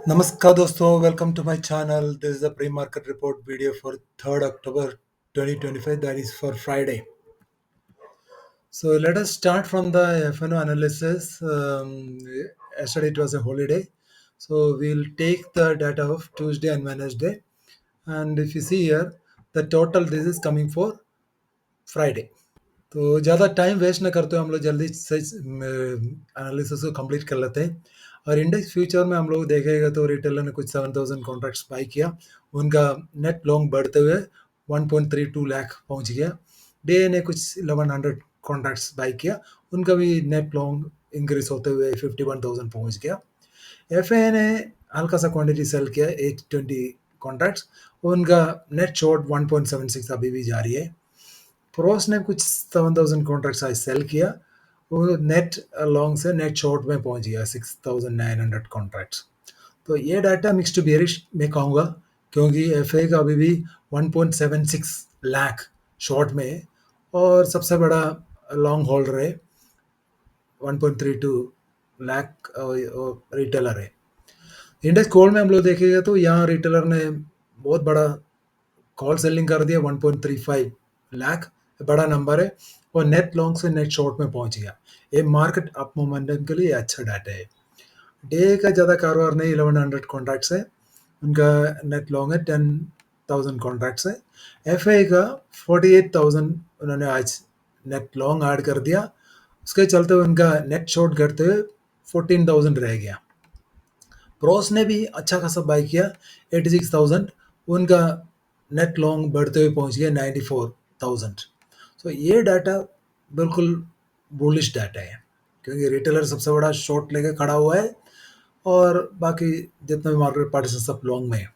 Namaskar दोस्तों, welcome to my channel. This is the pre-market report video for 3rd October 2025, that is for Friday. So let us start from the FNO analysis. Yesterday it was a holiday, so we'll take the data of Tuesday and Wednesday. And if you see here, the total this is coming for Friday. तो ज़्यादा time waste ना करते हुए हम लोग जल्दी से analysis को कंप्लीट कर लेते हैं। और इंडेक्स फ्यूचर में हम लोग देखेगा तो रिटेलर ने कुछ 7000 कॉन्ट्रैक्ट्स बाई किया, उनका नेट लॉन्ग बढ़ते हुए 1.32 लाख पहुंच गया। डे ने कुछ 1100 कॉन्ट्रैक्ट्स बाई किया, उनका भी नेट लॉन्ग इंक्रीज होते हुए 51,000 पहुंच गया। एफ ने हल्का सा क्वांटिटी सेल किया 820 कॉन्ट्रैक्ट्स, उनका नेट शॉर्ट 1.76 अभी भी जारी है। प्रोस ने कुछ 7000 कॉन्ट्रैक्ट्स आज सेल किया, वो नेट लॉन्ग से नेट शॉर्ट में पहुंच गया 6900 कॉन्ट्रैक्ट्स। तो ये डाटा मिक्स टू बेरिश में कहूँगा, क्योंकि एफ का अभी भी 1.76 लाख शॉर्ट में है और सबसे बड़ा लॉन्ग होल्डर है 1.32 लाख रिटेलर है। इंडेक्स कोल में हम लोग देखेंगे तो यहाँ रिटेलर ने बहुत बड़ा कॉल सेलिंग कर दिया 1.35 लाख, बड़ा नंबर है, और नेट लॉन्ग से नेट शॉर्ट में पहुंच गया। ये मार्केट अप मोमेंटम के लिए अच्छा डाटा है। डे का ज़्यादा कारोबार नहीं, 1100 कॉन्ट्रैक्ट्स है, उनका नेट लॉन्ग है 10,000 कॉन्ट्रैक्ट्स है। एफ का 48,000 उन्होंने आज नेट लॉन्ग ऐड कर दिया, उसके चलते हुए उनका नेट शॉर्ट घटते हुए 14,000 रह गया। प्रोस ने भी अच्छा खासा बाई किया 86,000, उनका नेट लॉन्ग बढ़ते हुए पहुंच गया 94,000। तो ये डाटा बिल्कुल बुलिश डाटा है, क्योंकि रिटेलर सबसे बड़ा शॉर्ट लेके खड़ा हुआ है और बाकी जितने भी मार्केट पार्टिसिपेंट सब लॉन्ग में है।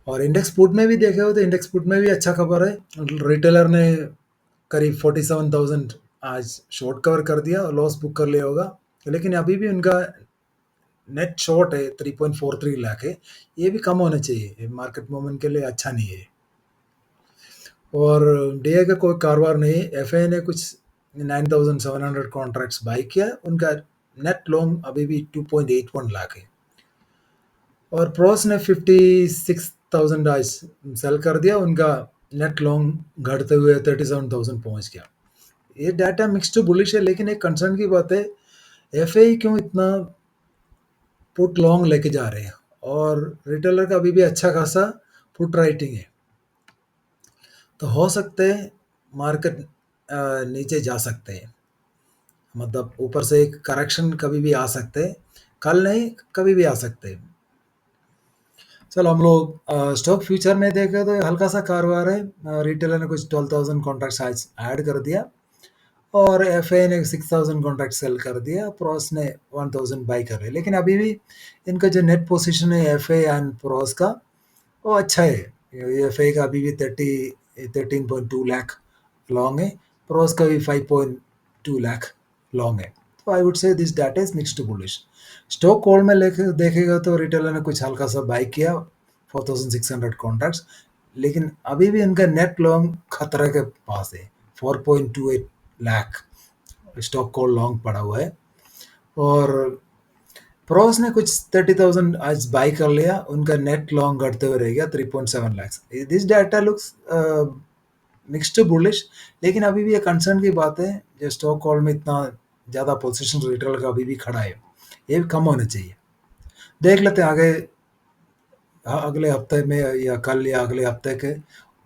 और इंडेक्स पुट में भी देखे हो तो इंडेक्स पुट में भी अच्छा खबर है, रिटेलर ने करीब 47,000 आज शॉर्ट कवर कर दिया और लॉस बुक कर लिया होगा, लेकिन अभी भी उनका नेट शॉर्ट है 3.43 लाख है, ये भी कम होना चाहिए, मार्केट मोमेंट के लिए अच्छा नहीं है। और डे का कोई कारोबार नहीं, एफ ने कुछ 9700 कॉन्ट्रैक्ट्स बाई किया, उनका नेट लॉन्ग अभी भी 2.81 लाख है। और प्रोस ने 56,000 आज सेल कर दिया, उनका नेट लॉन्ग घटते हुए 37,000 पहुंच गया। ये डाटा मिक्स टू बुलिश है, लेकिन एक कंसर्न की बात है, एफ क्यों इतना पुट लॉन्ग लेके जा रहे हैं, और रिटेलर का अभी भी अच्छा खासा पुट राइटिंग है। तो हो सकते हैं मार्केट नीचे जा सकते हैं, मतलब ऊपर से एक करेक्शन कभी भी आ सकते हैं, कल नहीं कभी भी आ सकते हैं। चलो हम लोग स्टॉक फ्यूचर में देखें तो हल्का सा कारोबार है, रिटेलर ने कुछ 12,000 कॉन्ट्रैक्ट्स आज ऐड कर दिया, और एफ ने 6,000 कॉन्ट्रैक्ट सेल कर दिया, प्रोस ने 1,000 बाई कर रहे हैं। लेकिन अभी भी इनका जो नेट पोजीशन है एफ एंड प्रोस का, वो अच्छा है। एफ का अभी भी 13.2 लाख लॉन्ग है, प्रोस का भी 5.2 लाख लॉन्ग है। तो I would say this data is mix to bullish. Stock call में लेके देखेगा तो रिटेलर ने कुछ हल्का सा बाई किया 4,600 कॉन्ट्रैक्ट्स, लेकिन अभी भी इनका नेट लॉन्ग खतरे के पास है, 4.28 लाख स्टॉक कॉल लॉन्ग पड़ा हुआ है। और प्रोस ने कुछ 30,000 आज बाई कर लिया, उनका नेट लॉन्ग घटते हुए रह गया 3.7 lakh. This data looks mix to bullish, लेकिन अभी भी ये कंसर्न की बात है, जो स्टॉक कॉल में इतना ज़्यादा पोजीशन रिटेलर का अभी भी खड़ा है, ये भी कम होना चाहिए। देख लेते हैं आगे, अगले हफ्ते में या कल या अगले हफ्ते के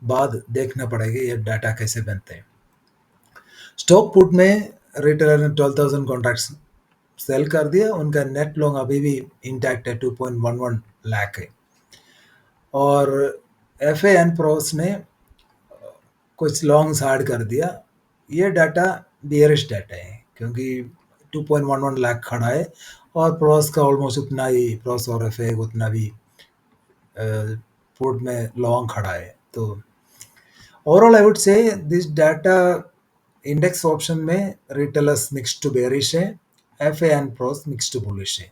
बाद देखना पड़ेगा ये डाटा कैसे बनते हैं। स्टॉक पुट में रिटेलर ने 12,000 कॉन्ट्रैक्ट्स सेल कर दिया, उनका नेट लॉन्ग अभी भी इंटैक्ट है 2.11 लाख है। और एफ एंड प्रोस ने कुछ लॉन्ग्स ऐड कर दिया। ये डाटा बियरिश डाटा है, क्योंकि 2.11 लाख खड़ा है और प्रोस का ऑलमोस्ट उतना ही, प्रोस और एफ उतना भी पुट में लॉन्ग खड़ा है। तो overall I would say this data index option में रिटेलर्स मिक्स टू बेरिश है, F and pros mix to bullish है।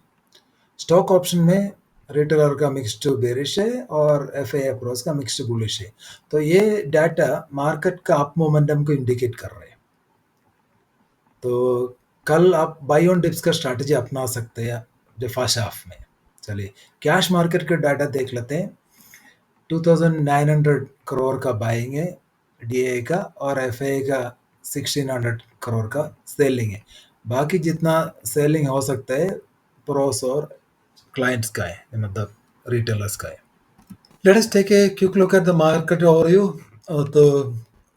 स्टॉक ऑप्शन में रिटेलर का मिक्स टू बेरिश है और एफ प्रोस का मिक्स टू बुलिश है। तो ये डाटा मार्केट का अप मोमेंटम को इंडिकेट कर रहे हैं। तो कल आप बाई ऑन डिप्स का स्ट्रैटेजी अपना सकते हैं जो फर्स्ट हाफ में। चलिए कैश मार्केट का डाटा देख लेते हैं। 2900 करोड़ का बाइंग है डीए का, और एफए का 1600 करोड़ का सेलिंग है। बाकी जितना सेलिंग हो सकता है प्रोस और क्लाइंट्स का है, मतलब रिटेलर्स का है। Let us take a quick look at the market overview. तो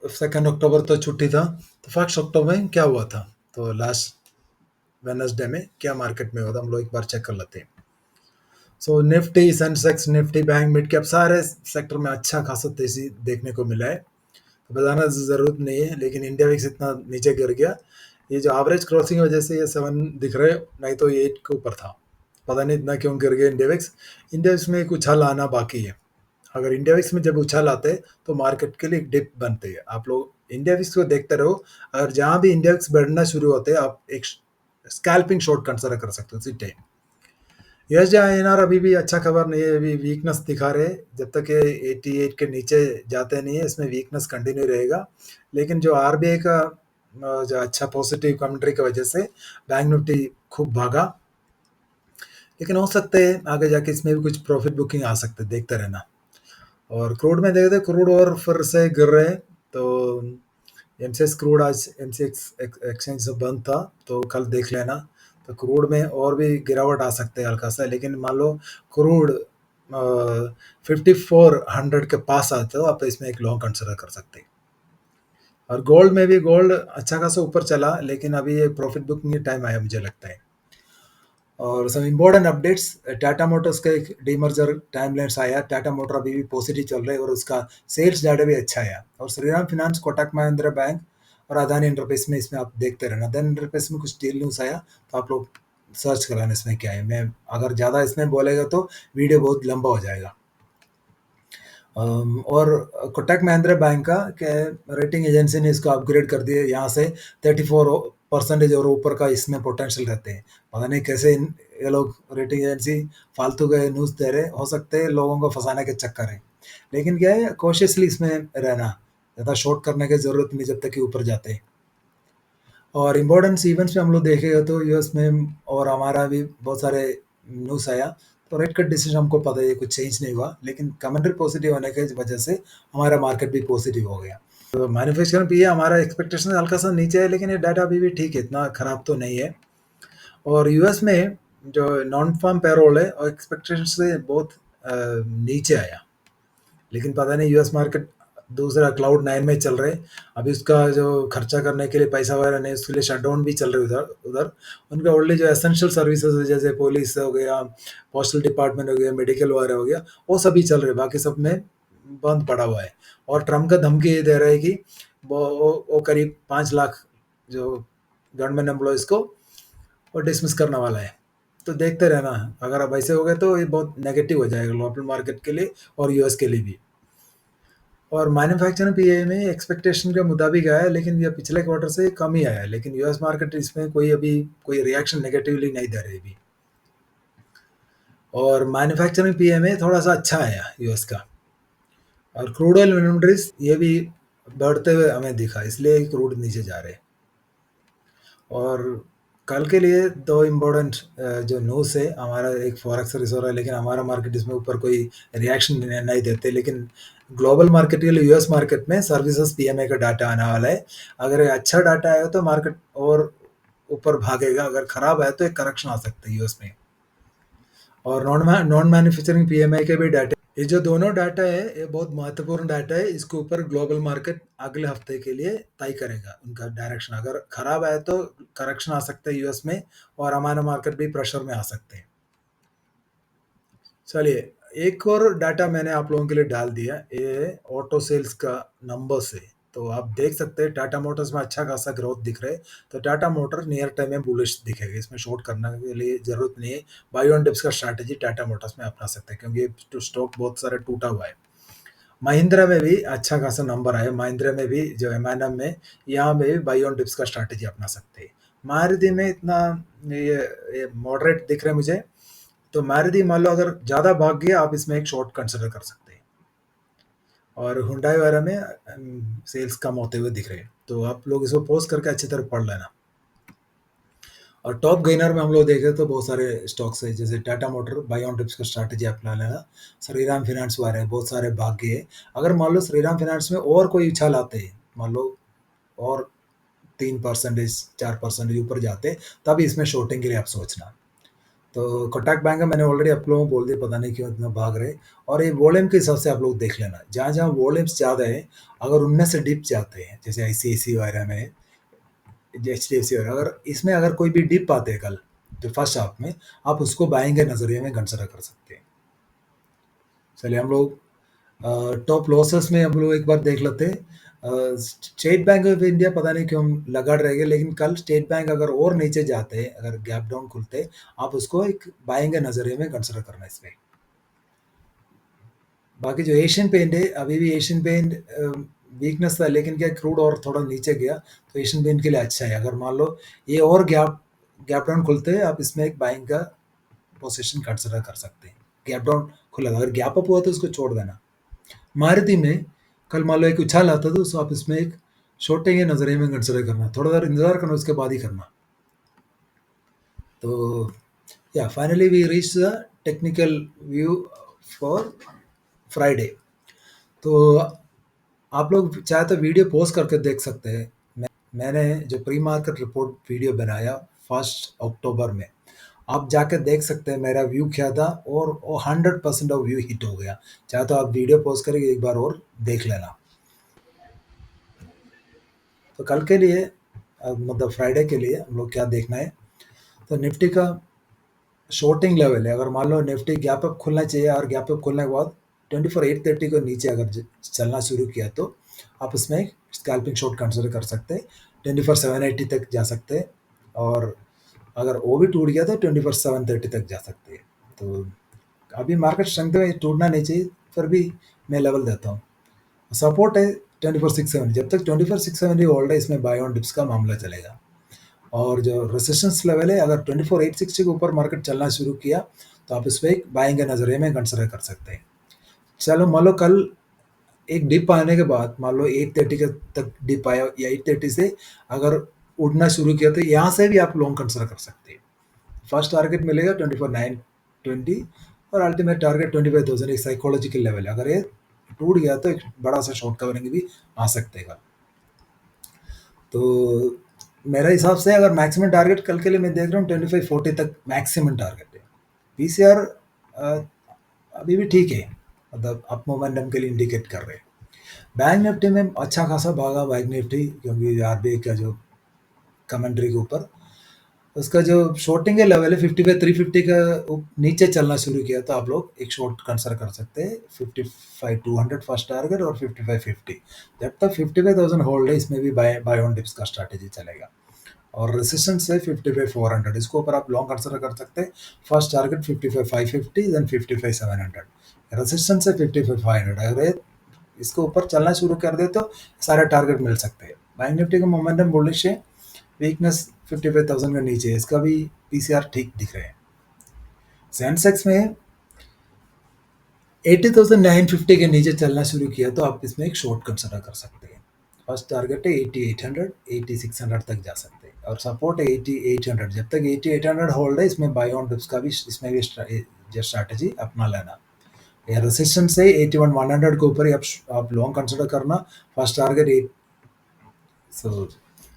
2 अक्टूबर तो छुट्टी था, तो 1 अक्टूबर में क्या हुआ था, तो लास्ट वेनसडे में क्या मार्केट में हुआ था हम लोग एक बार चेक कर लेते हैं। So Nifty, Sensex, Nifty, bank, mid cap सारे सेक्टर में अच्छा खासा तेजी देखने को मिला है। तो बताना ज़रूरत नहीं है, लेकिन इंडिया विक्स इतना नीचे गिर गया, ये जो एवरेज क्रॉसिंग की वजह से ये 7 दिख रहे, नहीं तो ये 8 के ऊपर था। पता नहीं इतना क्यों गिर गया इंडिया विक्स। इंडिया विक्स में एक उछाल आना बाकी है। अगर इंडिया विक्स में जब उछाल आते हैं तो मार्केट के लिए एक डिप बनती है। आप लोग इंडिया विक्स को देखते रहो, अगर जहाँ भी इंडिया विक्स बढ़ना शुरू होते हैं आप एक स्कैल्पिंग शॉट कंसिडर कर सकते हो उसी टाइम। यूएसडी आईएनआर अभी भी अच्छा खबर नहीं है, अभी वीकनेस दिखा रहे हैं। जब तक ये 88 के नीचे जाते नहीं है इसमें वीकनेस कंटिन्यू रहेगा। लेकिन जो आरबीआई का जो अच्छा पॉजिटिव कमेंट्री की वजह से बैंक निफ्टी खूब भागा, लेकिन हो सकते हैं आगे जाके इसमें भी कुछ प्रॉफिट बुकिंग आ सकते हैं, देखते रहना। और क्रूड में देखते क्रूड और फिर से गिर रहे हैं। तो एमसीएक्स क्रूड आज एमसीएक्स एक्सचेंज से बंद था, तो कल देख लेना। तो क्रूड में और भी गिरावट आ सकते हैं हल्का सा, लेकिन मान लो क्रूड 5400 के पास आते हो आप, तो इसमें एक लॉन्ग कंसिडर कर सकते हैं। और गोल्ड में भी गोल्ड अच्छा खासा ऊपर चला, लेकिन अभी ये प्रॉफिट बुकिंग टाइम आया मुझे लगता है। और सब इम्पोर्टेंट अपडेट्स, टाटा मोटर्स का एक डीमर्जर टाइमलाइंस आया। टाटा मोटर अभी भी पॉजिटिव चल रहे हैं और उसका सेल्स डाटा भी अच्छा आया। और श्रीराम फिनांस, कोटक महिंद्रा बैंक और अदानी इंटरप्राइज में इसमें आप देखते रहना। अदानी इंटरप्राइज में कुछ डील न्यूज़ आया, तो आप लोग सर्च कराना इसमें क्या है। मैं अगर ज़्यादा इसमें बोलेगा तो वीडियो बहुत लंबा हो जाएगा। और कोटक महिंद्रा बैंक का क्या रेटिंग एजेंसी ने इसको अपग्रेड कर दिया, यहाँ से 34% और ऊपर का इसमें पोटेंशियल रहते हैं। पता नहीं कैसे ये लोग रेटिंग एजेंसी फालतू के न्यूज़ दे रहे, हो सकते हैं लोगों को फंसाने के चक्कर है। लेकिन क्या है, कॉशियसली इसमें रहना, ज़्यादा शॉर्ट करने की ज़रूरत नहीं जब तक कि ऊपर जाते हैं। और इम्पोर्टेंस इवेंट्स में हम लोग देखेगा तो यूएस में और हमारा भी बहुत सारे न्यूज़ आया। तो रेट कट डिसीजन हमको पता है कुछ चेंज नहीं हुआ, लेकिन कमेंट्री पॉजिटिव होने की वजह से हमारा मार्केट भी पॉजिटिव हो गया। तो मैन्युफैक्चरिंग भी है, हमारा एक्सपेक्टेशन हल्का सा नीचे है, लेकिन ये डाटा अभी भी ठीक है, इतना खराब तो नहीं है। और यूएस में जो नॉन फार्म पेरोल है और एक्सपेक्टेशन से बहुत नीचे आया। लेकिन पता नहीं यूएस मार्केट दूसरा क्लाउड 9 में चल रहे, अभी उसका जो खर्चा करने के लिए पैसा वगैरह नहीं, उसके लिए शटडाउन भी चल रहे उधर उधर। उनका ओनली जो एसेंशियल सर्विसेज है, जैसे पुलिस हो गया, पोस्टल डिपार्टमेंट हो गया, मेडिकल वगैरह हो गया, वो सभी चल रहे, बाकी सब में बंद पड़ा हुआ है। और ट्रम्प का धमकी ये दे रहा है कि वो करीब 5 लाख जो गवर्नमेंट एम्प्लॉयज़ को वो डिसमिस करने वाला है। तो देखते रहना, अगर अब ऐसे हो गए तो ये बहुत नेगेटिव हो जाएगा ग्लोबल मार्केट के लिए और यूएस के लिए भी। और मैन्युफैक्चरिंग पीए में एक्सपेक्टेशन के मुताबिक आया है, लेकिन ये पिछले क्वार्टर से कम ही आया है। लेकिन यूएस मार्केट इसमें कोई अभी कोई रिएक्शन नेगेटिवली नहीं दे रही अभी। और मैन्युफैक्चरिंग पीए में थोड़ा सा अच्छा आया यूएस का। और क्रूड ऑयल इन्वेंटरीज ये भी बढ़ते हुए हमें दिखा, इसलिए क्रूड नीचे जा रहे हैं। और कल के लिए दो इम्पोर्टेंट जो न्यूज़ है, हमारा एक फॉरेक्स रिस्क हो रहा है, लेकिन हमारा मार्केट इसमें ऊपर कोई रिएक्शन नहीं देते। लेकिन ग्लोबल मार्केट के लिए यूएस मार्केट में सर्विसेज पीएमए का डाटा आने वाला है। अगर ये अच्छा डाटा आया तो मार्केट और ऊपर भागेगा, अगर खराब आया तो एक करेक्शन आ सकता है यूएस में। और नॉन मैन्युफैक्चरिंग पीएमआई के भी डाटा, ये जो दोनों डाटा है ये बहुत महत्वपूर्ण डाटा है। इसके ऊपर ग्लोबल मार्केट अगले हफ्ते के लिए तय करेगा उनका डायरेक्शन। अगर खराब आए तो करेक्शन आ सकता है यूएस में, और हमारा मार्केट भी प्रेशर में आ सकते हैं। चलिए, एक और डाटा मैंने आप लोगों के लिए डाल दिया, ये ऑटो सेल्स का नंबर से। तो आप देख सकते हैं टाटा मोटर्स में अच्छा खासा ग्रोथ दिख रहा है। तो टाटा मोटर नियर टाइम में बुलिश दिखेगा, इसमें शॉर्ट करने के लिए जरूरत नहीं है। बाई ऑन डिप्स का स्ट्रैटेजी टाटा मोटर्स में अपना सकते हैं, क्योंकि स्टॉक बहुत सारे टूटा हुआ है। महिंद्रा में भी अच्छा खासा नंबर आया, महिंद्रा में भी जो एम में, यहाँ में भी बाई ऑन डिप्स का स्ट्रैटेजी अपना सकते हैं। मारुति में इतना ये मॉडरेट दिख रहा है मुझे। तो मारुति मान लो अगर ज़्यादा भाग गया, आप इसमें एक शॉर्ट कंसिडर कर सकते हैं। और हुंडई वगैरह में सेल्स कम होते हुए दिख रहे हैं, तो आप लोग इसको पोस्ट करके अच्छी तरह पढ़ लेना। और टॉप गेनर में हम लोग देखें तो बहुत सारे स्टॉक्स है, जैसे Tata motor buy on dips का स्ट्रैटेजी अपना लेना, श्रीराम फाइनेंस वाले बहुत सारे भाग्य है। अगर मान लो श्रीराम फाइनेंस में और कोई उछाल आते हैं, मान लो और 3% 4% ऊपर जाते, तब इसमें शॉर्टिंग के लिए आप सोचना। तो कोटक बैंक है, मैंने ऑलरेडी आप लोगों को बोल दिया, पता नहीं क्यों इतना भाग रहे। और ये वॉल्यूम के हिसाब से आप लोग देख लेना, जहाँ जहाँ वॉल्यूम्स ज़्यादा है, अगर उनमें से डिप जाते हैं, जैसे आईसीआईसी वगैरह में, एचडीएफसी वगैरह, अगर इसमें अगर कोई भी डिप आते हैं कल, तो फर्स्ट हाफ में, आप उसको बाइंग के नज़रिए में कंसिडर कर सकते हैं। चलिए हम लोग टॉप लॉसेस में हम लोग एक बार देख लेते हैं। स्टेट बैंक ऑफ इंडिया पता नहीं क्यों हम लगाड़ रह गए, लेकिन कल स्टेट बैंक अगर और नीचे जाते हैं, अगर गैप डाउन खुलते, आप उसको एक बाइंग के नज़रिए में कंसिडर करना इसमें। बाकी जो एशियन पेंट है, अभी भी एशियन पेंट वीकनेस था, लेकिन क्या क्रूड और थोड़ा नीचे गया, तो एशियन पेंट के लिए अच्छा है। अगर मान लो ये और गैप गैप डाउन खुलते हैं, आप इसमें एक बाइंग का पोजीशन कंसिडर कर सकते हैं। गैप डाउन खुला था, अगर गैप अप हुआ तो उसको छोड़ देना। मारुति में कल मान लो एक उछाल आता तो आप इसमें एक शॉर्टिंग के नजरिए में कंसिडर करना, थोड़ा देर इंतजार करना, उसके बाद ही करना। तो या finally we reach the technical view for Friday. तो आप लोग चाहे तो वीडियो पॉज करके देख सकते हैं। मैंने जो प्री मार्केट रिपोर्ट वीडियो बनाया 1 अक्टूबर में, आप जाके देख सकते हैं मेरा व्यू क्या था, और वो 100% ऑफ व्यू हिट हो गया। चाहे तो आप वीडियो पॉज करके एक बार और देख लेना। तो कल के लिए मतलब फ्राइडे के लिए हम लोग क्या देखना है, तो निफ्टी का शॉर्टिंग लेवल है, अगर मान लो निफ्टी गैप अप खुलना चाहिए, और गैप अप खुलने के बाद 24,830 को नीचे अगर चलना शुरू किया, तो आप उसमें स्कैल्पिंग शॉट कंसिडर कर सकते हैं। 24,780 तक जा सकते हैं, और अगर वो भी टूट गया तो 24,730 तक जा सकते हैं। तो अभी मार्केट स्ट्रेंथ में टूटना नहीं चाहिए, फिर भी मैं लेवल देता हूँ। सपोर्ट है 24,670, जब तक 24,670 होल्ड है, इसमें बाय ऑन डिप्स का मामला चलेगा। और जो रेसिस्टेंस लेवल है, अगर 24,860 के ऊपर मार्केट चलना शुरू किया, तो आप इस पर एक बाइंग के नजरिए में कंसिडर कर सकते हैं। चलो मान लो कल एक डिप आने के बाद, मान लो 830 के तक डिप आया, या 830 से अगर उड़ना शुरू किया, तो यहाँ से भी आप लॉन्ग कंसिडर कर सकते हैं। फर्स्ट टारगेट मिलेगा 24,920, और अल्टीमेट टारगेट 25,000, एक साइकोलॉजिकल लेवल है। अगर ये टूट गया तो एक बड़ा सा शॉर्ट कवरिंग भी आ सकते हैं। तो मेरे हिसाब से अगर मैक्सिमम टारगेट कल के लिए मैं देख रहा हूँ 2540 तक मैक्सिमम टारगेट है। पीसीआर अभी भी ठीक है, मतलब अप मोमेंटम के लिए इंडिकेट कर रहे हैं। बैंक निफ्टी में अच्छा खासा भागा बैंक निफ्टी, क्योंकि आरबीआई का जो कमेंट्री के ऊपर उसका जो शॉर्टिंग का लेवल है 55,350 का नीचे चलना शुरू किया, तो आप लोग एक शॉर्ट कंसिडर कर सकते हैं। 55,200 फर्स्ट टारगेट, और 5550, जब तक 55,000 होल्ड है, इसमें भी बाय ऑन डिप्स का स्ट्रैटेजी चलेगा। और रेसिस्टेंस है 55,400, इसको ऊपर आप लॉन्ग कंसिडर कर सकते हैं। फर्स्ट टारगेट 55,550, देन 55,700, रेसिस्टेंस है 55,500। अगर ये इसको ऊपर चलना शुरू कर दे तो सारे टारगेट मिल सकते हैं। बैंक निफ्टी का मोमेंटम बुलिश है, वीकनेस 55,000 का नीचे है, इसका भी पीसीआर ठीक दिख रहे हैं। सेंसेक्स में 80,950 के नीचे चलना शुरू किया, तो आप इसमें एक शॉर्ट कंसिडर कर सकते हैं। फर्स्ट टारगेट है 80,800, 80,600 तक जा सकते हैं, और सपोर्ट है 80,800। जब तक 80,800 होल्ड है, इसमें बाय ऑन डिप्स का भी, इसमें भी स्ट्रैटेजी अपना लेना। या रेसिस्टेंस है 81,100 के ऊपर ही आप लॉन्ग कंसिडर करना। फर्स्ट टारगेट 8, so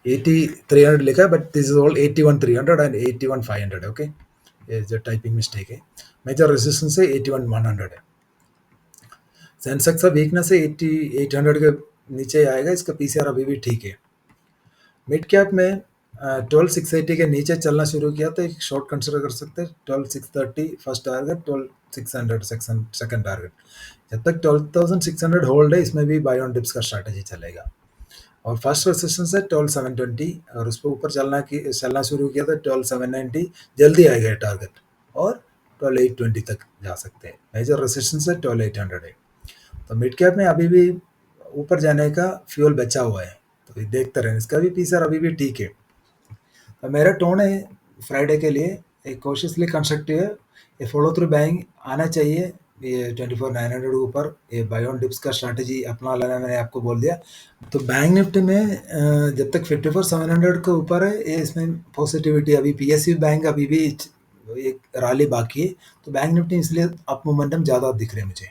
80,300 लिखा है, but this is all 81,300 and 81,500, okay, ये जो टाइपिंग मिस्टेक है। मेजर रेजिस्टेंस है 81,100 है। सेंसेक्स का वीकनेस है 80,800 के नीचे आएगा, इसका पीसीआर अभी भी ठीक है। मिड कैप में 12,680 के नीचे चलना शुरू किया, तो एक शॉर्ट कंसिडर कर सकते हैं। 12,630 फर्स्ट टारगेट, 12,600 सेकंड टारगेट। जब तक 12,600 होल्ड है, इसमें भी बाय ऑन डिप्स का स्ट्रैटेजी चलेगा। और फर्स्ट रेजिस्टेंस है 12,720, और उस पर ऊपर चलना शुरू किया था 12,790, जल्दी आएगा ये टारगेट, और 12,820 तक जा सकते हैं। मेजर रेजिस्टेंस है 12,800 है। तो मिड कैप में अभी भी ऊपर जाने का फ्यूल बचा हुआ है, तो ये देखते रहें। इसका भी पीसर अभी भी ठीक है। तो मेरा टोन है फ्राइडे के लिए एक कोशिशली कंस्ट्रक्टिव है, ये फॉलो थ्रू बाइंग आना चाहिए। ये 24,900 के ऊपर ये बाय ऑन डिप्स का स्ट्रैटेजी अपना लेना मैंने आपको बोल दिया। तो बैंक निफ्टी में जब तक 54,700 के ऊपर है, ये इसमें पॉजिटिविटी अभी पीएसयू बैंक अभी भी एक रैली बाकी है, तो बैंक निफ्टी इसलिए अप मोमेंटम ज़्यादा दिख रहे हैं मुझे।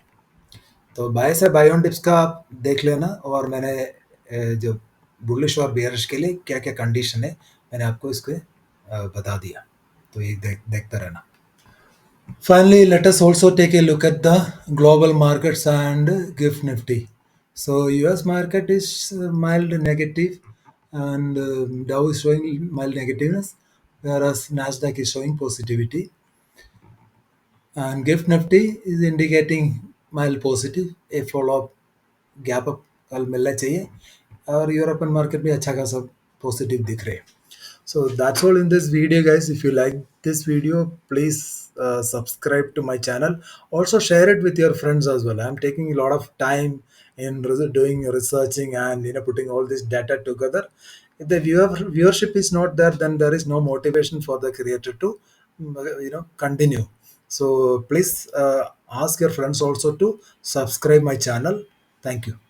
तो बाय से बाय ऑन डिप्स का आप देख लेना, और मैंने जो बुलिश और बेयरिश के लिए क्या क्या कंडीशन है मैंने आपको इसके बता दिया, तो ये देखते रहना। Finally, let us also take a look at the global markets and GIFT Nifty. So, US market is mild negative, and Dow is showing mild negativeness, whereas Nasdaq is showing positivity. And GIFT Nifty is indicating mild positive, a follow-up gap up कल मिलना चाहिए, और European market भी अच्छा खासा positive दिख रहे हैं. So that's all in this video, guys. If you like this video, please subscribe to my channel. Also share it with your friends as well. I'm taking a lot of time in doing researching and putting all this data together. If the viewership is not there, then there is no motivation for the creator to continue. So please ask your friends also to subscribe my channel. Thank you.